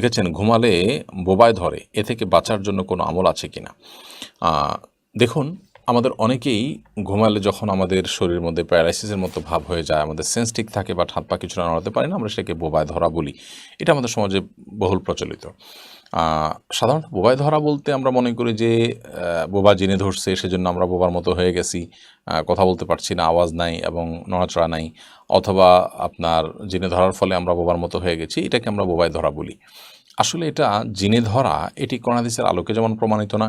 লিখেছেন, ঘুমালে বোবায় ধরে, এ থেকে বাঁচার জন্য কোনো আমল আছে কিনা? দেখুন, আমাদের অনেকেই ঘুমালে যখন আমাদের শরীরের মধ্যে প্যারালাইসিসের মতো ভাব হয়ে যায়, আমাদের সেন্স ঠিক থাকে বা হাত পা কিছু নাড়াতে পারি না, আমরা সেটাকে বোবায় ধরা বলি। এটা আমাদের সমাজে বহুল প্রচলিত। সাধারণত বোবায় ধরা বলতে আমরা মনে করি যে বোবা জিনে ধরছে, সেজন্য আমরা বোবার মতো হয়ে গেছি, কথা বলতে পারছি না, আওয়াজ নাই এবং নড়াচড়া নাই, অথবা আপনার জিনে ধরার ফলে আমরা বোবার মতো হয়ে গেছি, এটাকে আমরা বোবায় ধরা বলি। আসলে এটা জিনে ধরা, এটি কোরআন হাদিসের আলোকে যেমন প্রমাণিত না,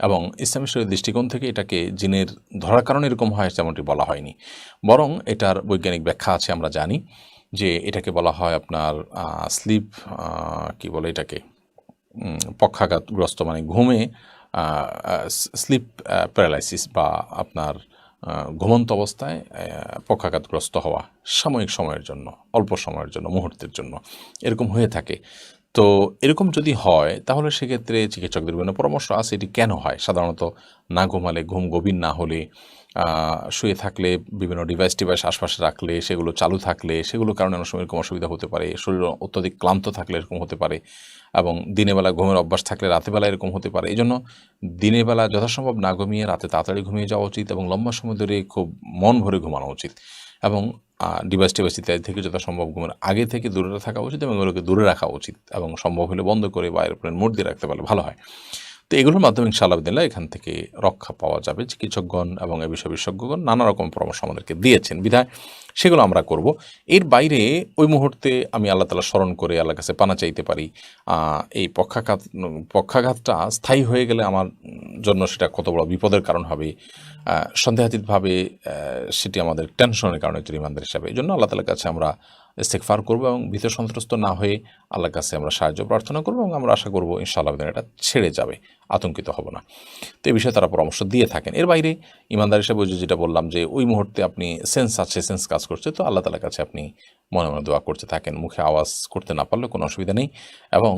এবং ইসলামী শরীয়তের দৃষ্টিকোণ থেকে এটাকে জিনের ধরার কারণে এরকম হয় যেমনটি বলা হয়নি, বরং এটার বৈজ্ঞানিক ব্যাখ্যা আছে। আমরা জানি যে এটাকে বলা হয় আপনার স্লিপ, কি বলে এটাকে, পক্ষাঘাতগ্রস্ত, মানে ঘুমে স্লিপ প্যারালাইসিস, বা আপনার ঘুমন্ত অবস্থায় পক্ষাঘাতগ্রস্ত হওয়া সাময়িক সময়ের জন্য, অল্প সময়ের জন্য, মুহূর্তের জন্য এরকম হয়ে থাকে। তো এরকম যদি হয় তাহলে সেক্ষেত্রে চিকিৎসকদের বিভিন্ন পরামর্শ আছে এটি কেন হয়। সাধারণত না ঘুমালে, ঘুম গভীর না হলে, শুয়ে থাকলে, বিভিন্ন ডিভাইস আশপাশে রাখলে, সেগুলো চালু থাকলে, সেগুলোর কারণে অনেক সময় এরকম অসুবিধা হতে পারে। শরীর অত্যধিক ক্লান্ত থাকলে এরকম হতে পারে, এবং দিনের বেলা ঘুমের অভ্যাস থাকলে রাতের বেলা এরকম হতে পারে। এই জন্য দিনের বেলা যথাসম্ভব না ঘুমিয়ে রাতে তাড়াতাড়ি ঘুমিয়ে যাওয়া উচিত, এবং লম্বা সময় ধরে খুব মন ভরে ঘুমানো উচিত, এবং ডিভাইস ইত্যাদি থেকে যথাসম্ভব ঘুমের আগে থেকে দূরে থাকা উচিত, এবং এগুলোকে দূরে রাখা উচিত, এবং সম্ভব হলে বন্ধ করে বা এরোপ্লেন মোড দিয়ে রাখতে পারলে ভালো হয়। তো এগুলোর মাধ্যমে ইনশাআল্লাহ বিদিনিল্লাহ এখান থেকে রক্ষা পাওয়া যাবে। চিকিৎসকগণ এবং এ বিষয়ে বিশেষজ্ঞগণ নানা রকম পরামর্শ আমাদেরকে দিয়েছেন, বিধায় সেগুলো আমরা করব। এর বাইরে ওই মুহূর্তে আমি আল্লাহ তাআলা স্মরণ করে আল্লাহর কাছে পানা চাইতে পারি। এই পক্ষাঘাতটা স্থায়ী হয়ে গেলে আমার জন্য সেটা কত বড় বিপদের কারণ হবে, সন্দেহাতীতভাবে সেটি আমাদের টেনশনের কারণে হচ্ছে ইমানদার হিসাবে। এই জন্য আল্লাহ তাআলার কাছে আমরা ইস্তেগফার করব, এবং ভীত সন্ত্রস্ত না হয়ে আল্লাহর কাছে আমরা সাহায্য প্রার্থনা করব, এবং আমরা আশা করব ইনশাআল্লাহ এটা ছেড়ে যাবে, আতঙ্কিত হব না। তো এই বিষয়ে তারা পরামর্শ দিয়ে থাকেন। এর বাইরে ইমানদার হিসেবে যেটা বললাম যে ওই মুহূর্তে আপনি সেন্স আছে, সেন্স কাজ করছে, তো আল্লাহ তাআলার কাছে আপনি মনে মনে দোয়া করতে থাকেন, মুখে আওয়াজ করতে না পারলেও কোনো অসুবিধা নেই। এবং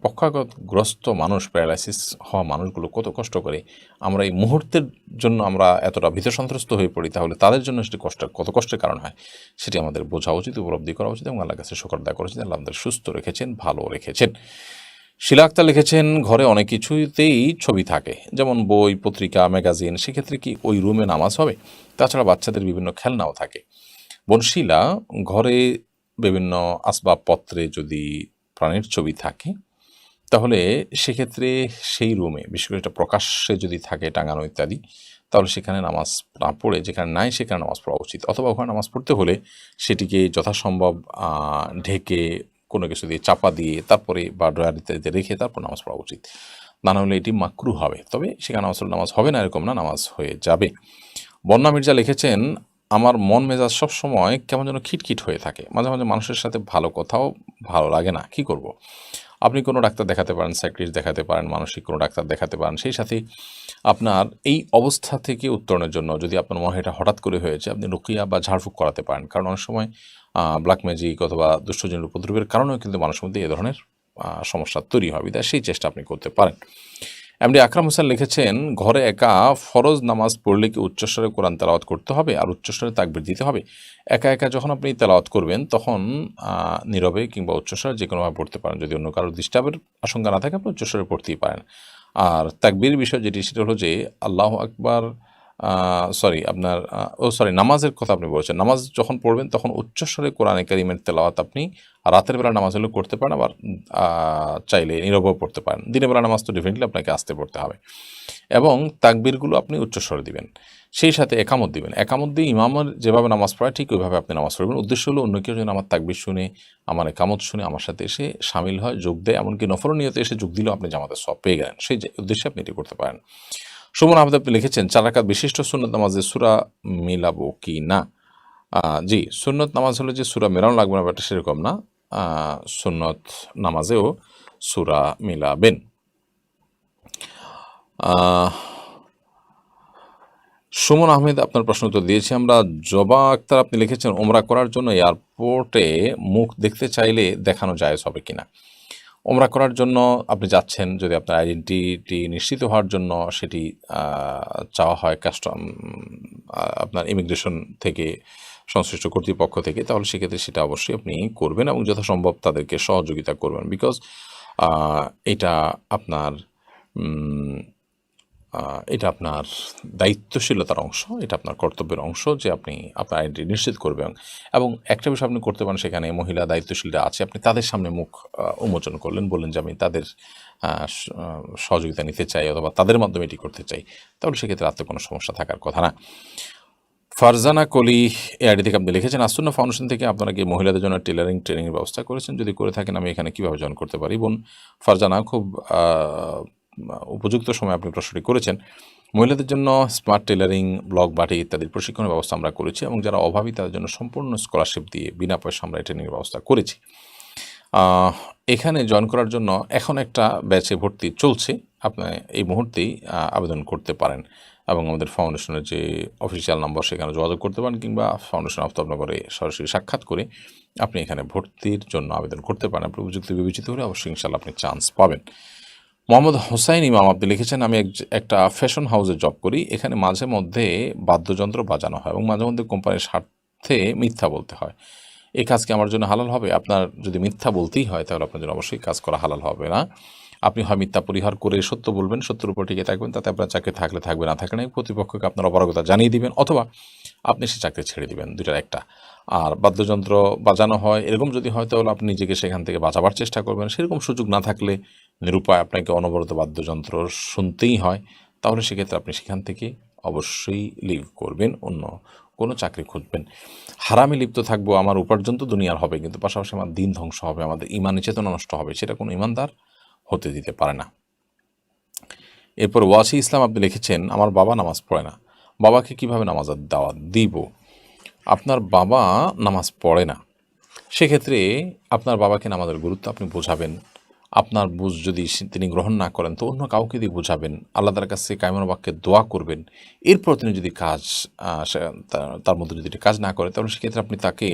পক্ষাঘাতগ্রস্ত মানুষ, প্যারালাইসিস হওয়া মানুষগুলো কত কষ্ট করে, আমরা এই মুহূর্তের জন্য আমরা এতটা ভীত সন্ত্রস্ত হয়ে পড়ি, তাহলে তাদের জন্য সেটি কত কষ্টের কারণ হয় সেটি আমাদের বোঝা উচিত, উপলব্ধি করা উচিত, এবং আল্লাহর কাছে শুকর আদায় করা উচিত। আল্লাহ আমাদের সুস্থ রেখেছেন, ভালো রেখেছেন। শিলা আক্তার লিখেছেন, ঘরে অনেক কিছুতেই ছবি থাকে, যেমন বই, পত্রিকা, ম্যাগাজিন, সেক্ষেত্রে কি ওই রুমে নামাজ হবে? তাছাড়া বাচ্চাদের বিভিন্ন খেলনাও থাকে। বনশীলা, ঘরে বিভিন্ন আসবাবপত্রে যদি প্রাণীর ছবি থাকে তাহলে সেক্ষেত্রে সেই রুমে, বিশেষ করে এটা প্রকাশ্যে যদি থাকে টাঙানো ইত্যাদি, তাহলে সেখানে নামাজ না পড়ে, যেখানে নাই সেখানে নামাজ পড়া উচিত। অথবা ওখানে নামাজ পড়তে হলে সেটিকে যথাসম্ভব ঢেকে কোনো কিছু দিয়ে চাপা দিয়ে তারপরে, বা ড্রয়ার ইত্যাদিতে রেখে তারপর নামাজ পড়া উচিত। না হলে এটি মাকরুহ হবে। তবে সেখানে নামাজ হবে না এরকম না, নামাজ হয়ে যাবে। বন্যা মির্জা লিখেছেন, আমার মন মেজাজ সবসময় কেমন যেন খিটখিট হয়ে থাকে, মাঝে মাঝে মানুষের সাথে ভালো কথাও ভালো লাগে না, কি করব? আপনি কোনো ডাক্তার দেখাতে পারেন, সাইকিয়াট্রিস্ট দেখাতে পারেন, মানসিক কোনো ডাক্তার দেখাতে পারেন। সেই সাথে আপনার এই অবস্থা থেকে উত্তরণের জন্য, যদি আপনার মনে হয় এটা হঠাৎ করে হয়েছে, আপনি রুকিয়া বা ঝাড়ফুঁক করাতে পারেন। কারণ অনেক সময় ব্ল্যাক ম্যাজিক অথবা দুষ্টজনের উপদ্রবের কারণেও কিন্তু মানুষের মধ্যে এ ধরনের সমস্যা তৈরি হয়, বিধায় সেই চেষ্টা আপনি করতে পারেন। এমডি আকরাম হোসেন লিখেছেন, ঘরে একা ফরজ নামাজ পড়লে কি উচ্চস্বরে কোরআন তেলাওয়াত করতে হবে আর উচ্চস্বরে তাকবীর দিতে হবে? একা একা যখন আপনি তেলাওয়াত করবেন তখন নীরবে কিংবা উচ্চস্বরে যে কোনোভাবে পড়তে পারেন। যদি অন্য কারোর ডিস্টার্বের আশঙ্কা না থাকে আপনি উচ্চস্বরে পড়তেই পারেন। আর তাকবীর বিষয় যেটি, সেটা হলো যে আল্লাহু আকবার, নামাজের কথা আপনি বলেছেন। নামাজ যখন পড়বেন তখন উচ্চস্বরে কোরআনে কারিমের তেলাওয়াত আপনি রাতের বেলা নামাজ হলেও করতে পারেন, আবার চাইলে নীরবেও পড়তে পারেন। দিনের বেলা নামাজ তো ডেফিনেটলি আপনাকে আস্তে পড়তে হবে, এবং তাকবীরগুলো আপনি উচ্চস্বরে দিবেন। সেই সাথে একামত দিবেন। একামত দিয়ে ইমামের যেভাবে নামাজ পড়ায় ঠিক ওইভাবে আপনি নামাজ পড়বেন। উদ্দেশ্য হলো অন্য কেউ যেন আমার তাকবীর শুনে, আমার একামত শুনে আমার সাথে এসে শামিল হয়, যোগ দেয়, এমনকি নফল নিয়তে এসে যোগ দিলেও আপনি জামাতের সওয়াব পেয়ে গেলেন। সেই উদ্দেশ্যে আপনি এটি করতে পারেন। সুমন আহমেদ আপনি লিখেছেন, 4 রাকাত বিশিষ্ট সুন্নত নামাজে সূরা মিলাবো কি না? জি, সুন্নত নামাজ হলে যে সূরা মেলানো লাগবে না ব্যাপারটা সেরকম না। সুন্নত নামাজেও সূরা মিলাবেন। সুমন আহমেদ আপনার প্রশ্ন উত্তর দিয়েছি আমরা। জবা আক্তার আপনি লিখেছেন, ওমরা করার জন্য এয়ারপোর্টে মুখ দেখতে চাইলে দেখানো জায়েজ হবে কিনা? ওমরা করার জন্য আপনি যাচ্ছেন, যদি আপনার আইডেন্টিটি নিশ্চিত হওয়ার জন্য সেটি চাওয়া হয় আপনার ইমিগ্রেশন থেকে, সংশ্লিষ্ট কর্তৃপক্ষ থেকে, তাহলে সেক্ষেত্রে সেটা অবশ্যই আপনি করবেন এবং যথাসম্ভব তাদেরকে সহযোগিতা করবেন। বিকজ এটা আপনার এটা আপনার দায়িত্বশীলতার অংশ, এটা আপনার কর্তব্যের অংশ যে আপনি আপনার আইডেন্টিটি নিশ্চিত করবেন। এবং একটা বিষয় আপনি করতে পারেন, সেখানে মহিলা দায়িত্বশীলরা আছে, আপনি তাদের সামনে মুখ উন্মোচন করলেন, বললেন যে আমি তাদের সহযোগিতা নিতে চাই অথবা তাদের মাধ্যমে এটি করতে চাই, তাহলে সেক্ষেত্রে আর তো কোনো সমস্যা থাকার কথা না। ফারজানা কলি এআইডি থেকে আপনি লিখেছেন, আসুন্না ফাউন্ডেশন থেকে আপনারা কি মহিলাদের জন্য টেলারিং ট্রেনিংয়ের ব্যবস্থা করেছেন? যদি করে থাকেন আমি এখানে কীভাবে জয়েন করতে পারি? বোন ফারজানা, খুব উপযুক্ত সময় আপনি প্রশ্নটি করেছেন। মহিলাদের জন্য স্মার্ট টেলারিং, ব্লক বাটি ইত্যাদির প্রশিক্ষণের ব্যবস্থা আমরা করেছি এবং যারা অভাবী তাদের জন্য সম্পূর্ণ স্কলারশিপ দিয়ে বিনা পয়সা আমরা এই ট্রেনিংয়ের ব্যবস্থা করেছি। এখানে জয়েন করার জন্য এখন একটা ব্যাচে ভর্তি চলছে, আপনি এই মুহূর্তেই আবেদন করতে পারেন এবং আমাদের ফাউন্ডেশনের যে অফিসিয়াল নম্বর সেখানে যোগাযোগ করতে পারেন, কিংবা ফাউন্ডেশন আফতাবনগরে সরাসরি সাক্ষাৎ করে আপনি এখানে ভর্তির জন্য আবেদন করতে পারেন। আপনি উপযুক্ত বিবেচিত হলে অবশ্যই ইনশাল্লাহ আপনি চান্স পাবেন। মোহাম্মদ হোসাইন ইমাম আপনি লিখেছেন, আমি একটা ফ্যাশন হাউসে জব করি, এখানে মাঝে মধ্যে বাদ্যযন্ত্র বাজানো হয় এবং মাঝে মধ্যে কোম্পানির স্বার্থে মিথ্যা বলতে হয়। এই কাজ কি আমার জন্য হালাল হবে? আপনার যদি মিথ্যা বলতেই হয় তাহলে আপনার জন্য অবশ্যই কাজ করা হালাল হবে না। আপনি হয় মিথ্যা পরিহার করে সত্য বলবেন, সত্যের উপর টিকে থাকবেন, তাতে আপনার চাকরি থাকলে থাকবে, না থাকলে কর্তৃপক্ষকে আপনার অপারগতা জানিয়ে দিবেন, অথবা আপনি সে চাকরি ছেড়ে দিবেন, দুইটার একটা। আর বাদ্যযন্ত্র বাজানো হয় এরকম যদি হয় তাহলে আপনি নিজেকে সেখান থেকে বাঁচাবার চেষ্টা করবেন। সেরকম সুযোগ না থাকলে, নিরুপায় আপনাকে অনবরত বাদ্যযন্ত্র শুনতেই হয়, তাহলে সেক্ষেত্রে আপনি সেখান থেকে অবশ্যই লিভ করবেন, অন্য কোনো চাকরি খুঁজবেন। হারামে লিপ্ত থাকবো, আমার উপার্জন তো দুনিয়ার হবে, কিন্তু পাশাপাশি আমার দিন ধ্বংস হবে, আমাদের ইমানি চেতনা নষ্ট হবে, সেটা কোনো ইমানদার হতে দিতে পারে না। এরপর ওয়াসি ইসলাম আপনি লিখেছেন, আমার বাবা নামাজ পড়ে না, বাবাকে কিভাবে নামাজের দাওয়াত দিব? আপনার বাবা নামাজ পড়ে না, সেক্ষেত্রে আপনার বাবাকে নামাজের গুরুত্ব আপনি বোঝাবেন। আপনার বুঝ যদি তিনি গ্রহণ না করেন তো অন্য কাউকে দিয়ে বোঝাবেন, আল্লাহর কাছে কায়মান বাক্যে দোয়া করবেন। এরপর তিনি যদি কাজ তার মধ্যে যদি কাজ না করে, তাহলে সেক্ষেত্রে আপনি তাকে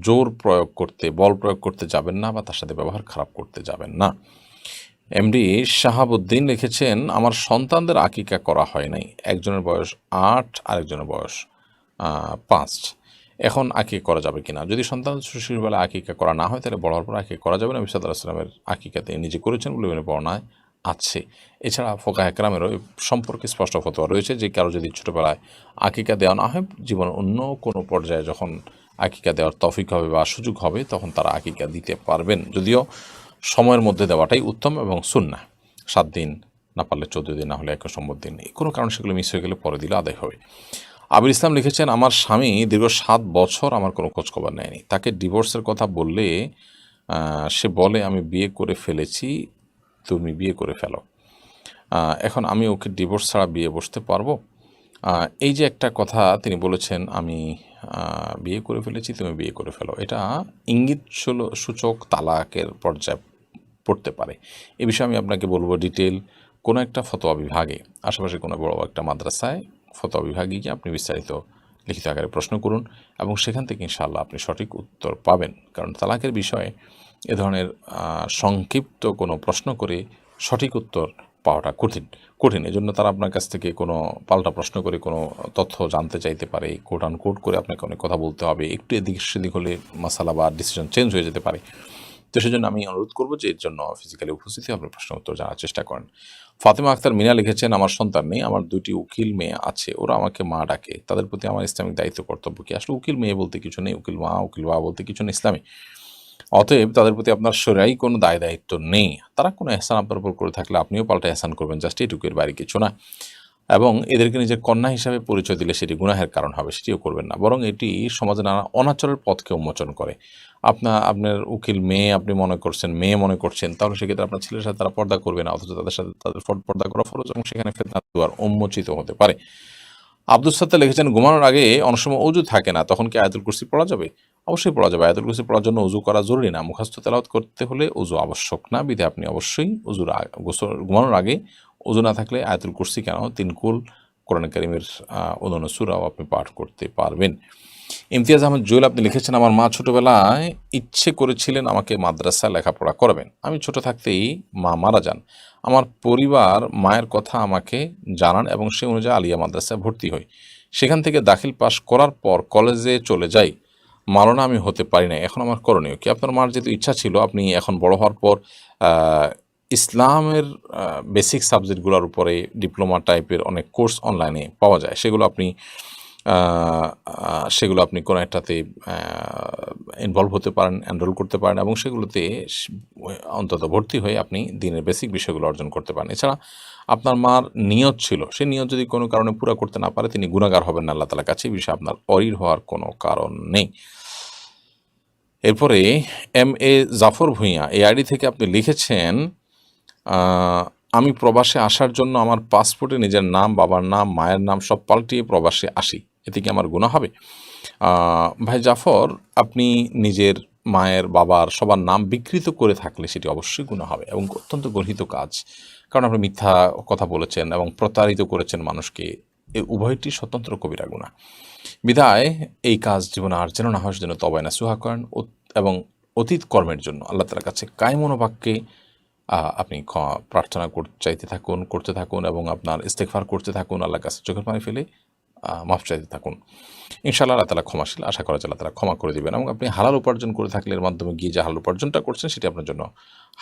জোর প্রয়োগ করতে, বল প্রয়োগ করতে যাবেন না, বা তার সাথে ব্যবহার খারাপ করতে যাবেন না। এমডি শাহাবুদ্দিন লিখেছেন, আমার সন্তানদের আকিকা করা হয় নাই, একজনের বয়স 8, আরেকজনের বয়স 5, এখন আকিকা করা যাবে কিনা? যদি সন্তান শিশুবেলায় আকিকা করা না হয় তাহলে বড় হওয়ার পর আকিকা করা যাবে না। নবী সাল্লাল্লাহু আলাইহি ওয়াসাল্লামের আকিকাতে নিজে করেছেন বলে বর্ণনায় আছে। এছাড়া ফুকাহে কেরামেরও সম্পর্কে স্পষ্ট ফতোয়া রয়েছে যে কারো যদি ছোটোবেলায় আকিকা দেওয়া না হয়, জীবনের অন্য কোনো পর্যায়ে যখন আকিকা দেওয়ার তৌফিক হবে বা সুযোগ হবে তখন তারা আকিকা দিতে পারবেন, যদিও সময়ের মধ্যে দেওয়াটাই উত্তম এবং সুন্নাহ। 7 দিন, না পারলে 14 দিন, না হলে 21 দিন, কোনো কারণ সেগুলো মিস হয়ে গেলে পরে দিলে আদায় হবে। আবির ইসলাম লিখেছেন, আমার স্বামী দীর্ঘ 7 বছর আমার কোনো খোঁজখবর নেয়নি, তাকে ডিভোর্সের কথা বললে সে বলে আমি বিয়ে করে ফেলেছি, তুমি বিয়ে করে ফেলো। এখন আমি ওকে ডিভোর্স ছাড়া বিয়ে বসতে পারবো? এই যে একটা কথা তিনি বলেছেন, আমি বিয়ে করে ফেলেছি, তুমি বিয়ে করে ফেলো, এটা ইঙ্গিত সূচক তালাকের পর্যায়ে পড়তে পারে। এ বিষয়ে আমি আপনাকে বলবো ডিটেল কোনো একটা ফতোয়া বিভাগে, আশেপাশে কোনো বড় একটা মাদ্রাসায় ফতোয়া বিভাগে গিয়ে আপনি বিস্তারিত লিখিত আকারে প্রশ্ন করুন এবং সেখান থেকে ইনশাআল্লাহ আপনি সঠিক উত্তর পাবেন। কারণ তালাকের বিষয়ে এ ধরনের সংক্ষিপ্ত কোনো প্রশ্ন করে সঠিক উত্তর পাওয়াটা কঠিন। এজন্য তারা আপনার কাছ থেকে কোনো পাল্টা প্রশ্ন করে কোনো তথ্য জানতে চাইতে পারে, কোট আনকোট করে আপনাকে অনেক কথা বলতে হবে, একটু এদিক সেদিক হলে মাসালা বা ডিসিশন চেঞ্জ হয়ে যেতে পারে। তো সেজন্য আমি অনুরোধ করবো যে এর জন্য ফিজিক্যালি উপস্থিতি আপনি প্রশ্ন উত্তর জানার চেষ্টা করেন। ফাতেমা আক্তার মিনা লিখেছেন, আমার সন্তান নেই, আমার 2টি উকিল মেয়ে আছে, ওরা আমাকে মা ডাকে, তাদের প্রতি আমার ইসলামিক দায়িত্ব কর্তব্য কি? আসলে উকিল মেয়ে বলতে কিছু নেই, উকিল মা, উকিল বাবা বলতে কিছু নেই ইসলামে। অতএব তাদের প্রতি আপনার শরীয়ী কোনো দায়িত্ব নেই। তারা কোনো এহসান আপনার উপর করে থাকলে আপনিও পাল্টা এহসান করবেন, জাস্ট এটুকুর বাইরে কিছু না। এবং এদেরকে নিজের কন্যা হিসাবে পরিচয় দিলে সেটি গুনাহের কারণ হবে, সেটিও করবেন না। বরং এটি সমাজে নানা অনাচারের পথকে উন্মোচন করে। আপনার উকিল মেয়ে আপনি মেয়ে মনে করছেন, তাহলে সেক্ষেত্রে আপনার ছেলের সাথে তারা পর্দা করবে না, অথচ তাদের সাথে তাদের পর্দা করা ফরজ এবং সেখানে ফিতনার দুয়ার উন্মোচিত হতে পারে। আব্দুল সাত্তার লিখেছেন, ঘুমানোর আগে অনেক সময় ওযু থাকে না, তখন কি আয়াতুল কুরসি পড়া যাবে? অবশ্যই পড়া যাবে। আয়াতুল কুরসি পড়ার জন্য ওযু করা জরুরি না, মুখস্থ তেলাওয়াত করতে হলে ওযু আবশ্যক না, বিধায় আপনি অবশ্যই ঘুমানোর আগে ওযু না থাকলে আয়াতুল কুরসি কেন 3 কুল কোরআন কারীমের অন্যান্য সূরাও আপনি পাঠ করতে পারবেন। ইমতিয়াজ আহমেদ জুয়েল আপনি লিখেছেন, আমার মা ছোটবেলায় ইচ্ছে করেছিলেন আমাকে মাদ্রাসায় লেখাপড়া করাবেন, আমি ছোট থাকতেই মা মারা যান। আমার পরিবার মায়ের কথা আমাকে জানান এবং সে অনুযায়ী আলিয়া মাদ্রাসায় ভর্তি হই, সেখান থেকে দাখিল পাস করার পর কলেজে চলে যাই, মাওলানা আমি হতে পারি না, এখন আমার করণীয় কি? আপনার মার যেহেতু ইচ্ছা ছিল, আপনি এখন বড় হওয়ার পর ইসলামের বেসিক সাবজেক্টগুলোর উপরে ডিপ্লোমা টাইপের অনেক কোর্স অনলাইনে পাওয়া যায়, সেগুলো আপনি কোনো একটাতে ইনভলভ হতে পারেন, এনরোল করতে পারেন এবং সেগুলোতে অন্তত ভর্তি হয়ে আপনি দিনের বেসিক বিষয়গুলো অর্জন করতে পারেন। এছাড়া আপনার মার নিয়ত ছিল, সে নিয়ত যদি কোনো কারণে পুরো করতে না পারে তিনি গুনাহগার হবেন না আল্লাহ তাআলার কাছে, এই বিষয়ে আপনার অরির হওয়ার কোনো কারণ নেই। এরপরে MA জাফর ভূঁইয়া এই আইডি থেকে আপনি লিখেছেন, আমি প্রবাসে আসার জন্য আমার পাসপোর্টে নিজের নাম, বাবার নাম, মায়ের নাম সব পাল্টিয়ে প্রবাসে আসি, এতে কি আমার গুনাহ হবে? ভাই জাফর, আপনি নিজের মায়ের, বাবার সবার নাম বিকৃত করে থাকলে সেটি অবশ্যই গুনাহ হবে এবং অত্যন্ত গর্হিত কাজ। কারণ আপনি মিথ্যা কথা বলেছেন এবং প্রতারিত করেছেন মানুষকে, এই উভয়টি স্বতন্ত্র কবিরা গুনাহ। বিধায় এই কাজ জীবনে আর যেন না হয় সেজন্য তওবা নাসুহা করেন এবং অতীত কর্মের জন্য আল্লাহ তাআলার কাছে কায়মন বাক্যে আপনি প্রার্থনা করতে থাকুন এবং আপনার ইস্তেগফার করতে থাকুন, আল্লাহর কাছে চোখের পানি ফেলে মাফ চাইতে থাকুন। ইনশাআল্লাহ আল্লাহ তাআলা ক্ষমাশীল, আশা করা যায় আল্লাহ তাআলা ক্ষমা করে দিবেন এবং আপনি হালাল উপার্জন করে থাকলে এর মাধ্যমে গিয়ে যে হালাল উপার্জনটা করছেন সেটি আপনার জন্য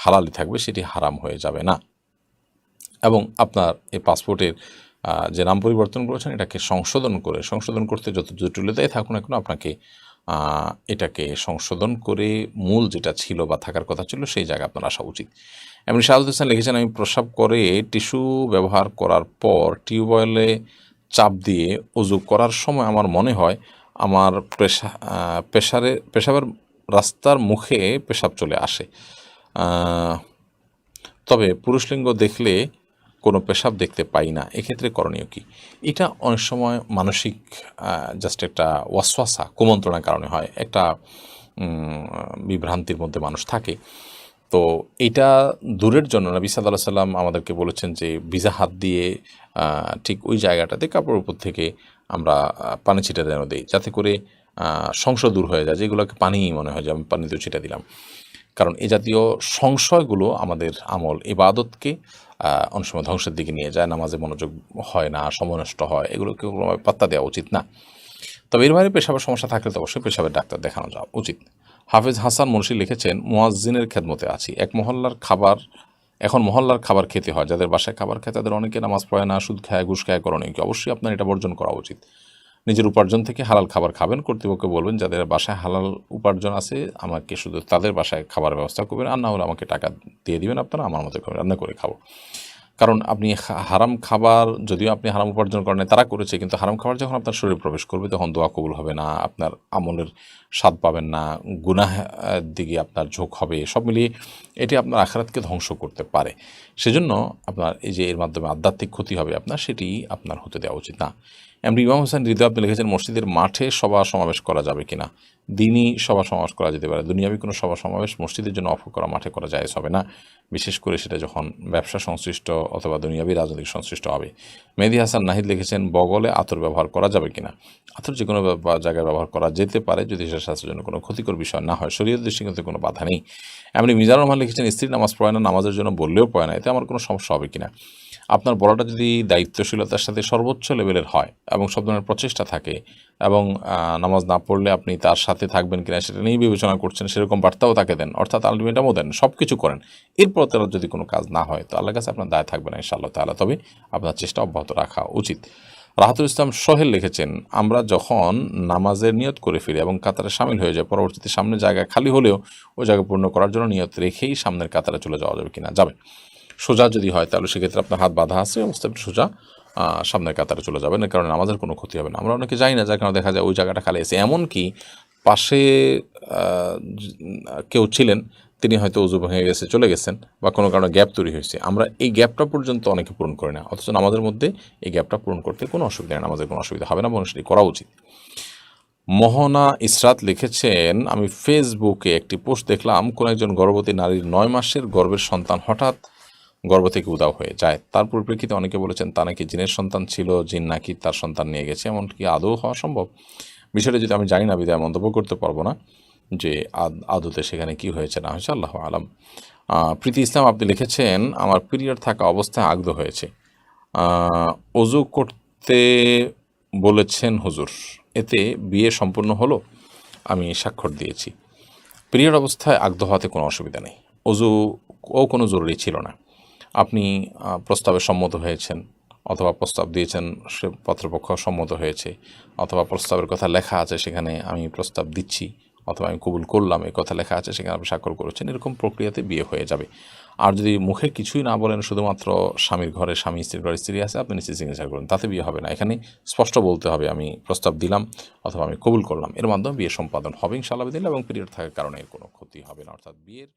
হালালই থাকবে, সেটি হারাম হয়ে যাবে না। এবং আপনার এই পাসপোর্টের যে নাম পরিবর্তন করেছেন এটাকে সংশোধন করতে যত জটিলতাই থাকুন না কেন আপনাকে এটাকে সংশোধন করে মূল যেটা ছিল বা থাকার কথা ছিল সেই জায়গায় আপনার আসা উচিত। এমনি শাহাদুল হোসেন লিখেছেন, আমি প্রস্রাব করে টিস্যু ব্যবহার করার পর টিউবওয়েলে চাপ দিয়ে ওযু করার সময় আমার মনে হয় আমার পেশাবের রাস্তার মুখে পেশাব চলে আসে, তবে পুরুষলিঙ্গ দেখলে কোনো পেশাব দেখতে পাই না, এক্ষেত্রে করণীয় কি? এটা অনেক সময় মানসিক জাস্ট একটা ওয়াসওয়াসা, কুমন্ত্রণার কারণে হয়, একটা বিভ্রান্তির মধ্যে মানুষ থাকে। তো এটা দূরের জন্য নবী সাল্লাল্লাহু আলাইহি সাল্লাম আমাদেরকে বলেছেন যে ভিজা হাত দিয়ে ঠিক ওই জায়গাটাতে কাপড়ের উপর থেকে আমরা পানি ছিটা যেন দিই, যাতে করে সংশয় দূর হয়ে যায়, যেগুলোকে পানিই মনে হয় যে আমি পানিতেও ছিটা দিলাম। কারণ এ জাতীয় সংশয়গুলো আমাদের আমল ইবাদতকে অনেক সময় ধ্বংসের দিকে নিয়ে যায়, নামাজে মনোযোগ হয় না, সময় নষ্ট হয়, এগুলোকে কোনোভাবে পাত্তা দেওয়া উচিত না। তবে এর বাইরে পেশাবের সমস্যা থাকলে তো অবশ্যই পেশাবের ডাক্তার দেখানো যাওয়া উচিত। হাফেজ হাসান মুন্সি লিখেছেন, মুয়াজ্জিনের খেদমতে আছি, এখন মহল্লার খাবার খেতে হয়, যাদের বাসায় খাবার খায় তাদের অনেকে নামাজ পড়ে না, সুদ খায়, ঘুষ খায়, করণীয় কি? অবশ্যই আপনার এটা বর্জন করা উচিত। নিজের উপার্জন থেকে হালাল খাবার খাবেন, কর্তৃপক্ষকে বলবেন যাদের বাসায় হালাল উপার্জন আছে আমাকে শুধু তাদের বাসায় খাবারের ব্যবস্থা করবেন, আর না হলে আমাকে টাকা দিয়ে দিবেন, আপনারা আমার মতো করে রান্না করে খাবো। কারণ আপনি হারাম খাবার, যদিও আপনি হারাম উপার্জন করেন তারা করেছে, কিন্তু হারাম খাবার যখন আপনার শরীরে প্রবেশ করবে তখন দোয়া কবুল হবে না, আপনার আমলের স্বাদ পাবেন না, গুনাহ দিকে আপনার ঝোঁক হবে, সব মিলিয়ে এটি আপনার আখিরাতকে ধ্বংস করতে পারে। সেজন্য আপনার এই যে এর মাধ্যমে আধ্যাত্মিক ক্ষতি হবে আপনার, সেটি আপনার হতে দেওয়া উচিত না। এমনি ইমাম হোসেন হৃদয় আপনি লিখেছেন, মসজিদের মাঠে সভা সমাবেশ করা যাবে কিনা? দিনই সভা সমাবেশ করা যেতে পারে, দুনিয়াবি কোনো সভা সমাবেশ মসজিদের জন্য অফ করা মাঠে করা জায়েজ হবে না, বিশেষ করে সেটা যখন ব্যবসা সংশ্লিষ্ট অথবা দুনিয়াবি রাজনৈতিক সংশ্লিষ্ট হবে। মেহেদী হাসান নাহিদ লিখেছেন, বগলে আতর ব্যবহার করা যাবে কিনা? আতর যে কোনো জায়গায় ব্যবহার করা যেতে পারে যদি সেটা স্বাস্থ্যের জন্য কোনো ক্ষতিকর বিষয় না হয়, শরীয়তের দৃষ্টিকোণ থেকে কোনো বাধা নেই। এমনি মিজানুর রহমান লিখেছেন, স্ত্রী নামাজ পড়ে না, নামাজের জন্য বললেও পড়ে না, এতে আমার কোনো সমস্যা হবে কিনা? আপনার বলাটা যদি দায়িত্বশীলতার সাথে সর্বোচ্চ লেভেলের হয় এবং সব ধরনের প্রচেষ্টা থাকে এবং নামাজ না পড়লে আপনি তার সাথে থাকবেন কিনা সেটা নিয়েই বিবেচনা করছেন, সেরকম বার্তাও তাকে দেন, অর্থাৎ আলটিমেটামও দেন, সব কিছু করেন, এরপর তারা যদি কোনো কাজ না হয় তো আল্লাহর কাছে আপনার দায় থাকবে না ইনশাআল্লাহ তাআলা, তবে আপনার চেষ্টা অব্যাহত রাখা উচিত। রাহাতুল ইসলাম সোহেল লিখেছেন, আমরা যখন নামাজের নিয়ত করে ফিরি এবং কাতারে সামিল হয়ে যায়, পরবর্তীতে সামনের জায়গা খালি হলেও ওই জায়গা পূর্ণ করার জন্য নিয়ত রেখেই সামনের কাতারে চলে যাওয়া যাবে কিনা? যাবে। সোজা যদি হয় তাহলে সেক্ষেত্রে আপনার হাত বাঁধা আছে অবস্থায় সোজা সামনের কাতারে চলে যাবেন, এর কারণে আমাদের কোনো ক্ষতি হবে না। আমরা অনেকে যাই না, যার কারণে দেখা যায় ওই জায়গাটা খালি আছে, এমনকি পাশে কেউ ছিলেন, তিনি হয়তো উজু ভেঙে গেছে চলে গেছেন বা কোনো কারণে গ্যাপ তৈরি হয়েছে, আমরা এই গ্যাপটা পর্যন্ত অনেকে পূরণ করি না, অথচ আমাদের মধ্যে এই গ্যাপটা পূরণ করতে কোনো অসুবিধা নেই, আমাদের কোনো অসুবিধা হবে না, বরং সেটি করা উচিত। মোহনা ইসরাত লিখেছেন, আমি ফেসবুকে একটি পোস্ট দেখলাম, কোন একজন গর্ভবতী নারীর 9 মাসের গর্ভের সন্তান হঠাৎ গর্ভ থেকে উধাও হয়ে যায়। তার পরিপ্রেক্ষিতে অনেকে বলেছেন তা নাকি জিনের সন্তান ছিল, জিন নাকি তার সন্তান নিয়ে গেছে, এমনকি আদৌ হওয়া সম্ভব? বিষয়টা যদি আমি জানি না বিধায় মন্তব্য করতে পারবো না যে আদৌতে সেখানে কি হয়েছে না হয়েছে, আল্লাহ আলাম। প্রীতি ইসলাম আপনি লিখেছেন, আমার পিরিয়ড থাকা অবস্থায় আগদ হয়েছে, অজু করতে বলেছেন হুজুর, এতে বিয়ে সম্পূর্ণ হলো, আমি স্বাক্ষর দিয়েছি। পিরিয়ড অবস্থায় আগদ হওয়াতে কোনো অসুবিধা নেই, অজুও কোনো জরুরি ছিল না। আপনি প্রস্তাবে সম্মত হয়েছেন, অথবা প্রস্তাব দিয়েছেন, সে পাত্রপক্ষ সম্মত হয়েছে, অথবা প্রস্তাবের কথা লেখা আছে সেখানে আমি প্রস্তাব দিচ্ছি, অথবা আমি কবুল করলাম এই কথা লেখা আছে সেখানে আপনি স্বাক্ষর করেছেন, এরকম প্রক্রিয়াতে বিয়ে হয়ে যাবে। আর যদি মুখে কিছুই না বলেন, শুধুমাত্র স্বামীর ঘরে স্বামী, স্ত্রীর ঘরে স্ত্রী আছে, আপনি নিশ্চিত সিগনেচার করুন, তাতে বিয়ে হবে না। এখানে স্পষ্ট বলতে হবে আমি প্রস্তাব দিলাম অথবা আমি কবুল করলাম, এর মাধ্যমে বিয়ে সম্পাদন হবে ইনশাআল্লাহ বিদিনিল্লাহ, এবং পিরিয়ড থাকার কারণে এর কোনো ক্ষতি হবে না, অর্থাৎ বিয়ের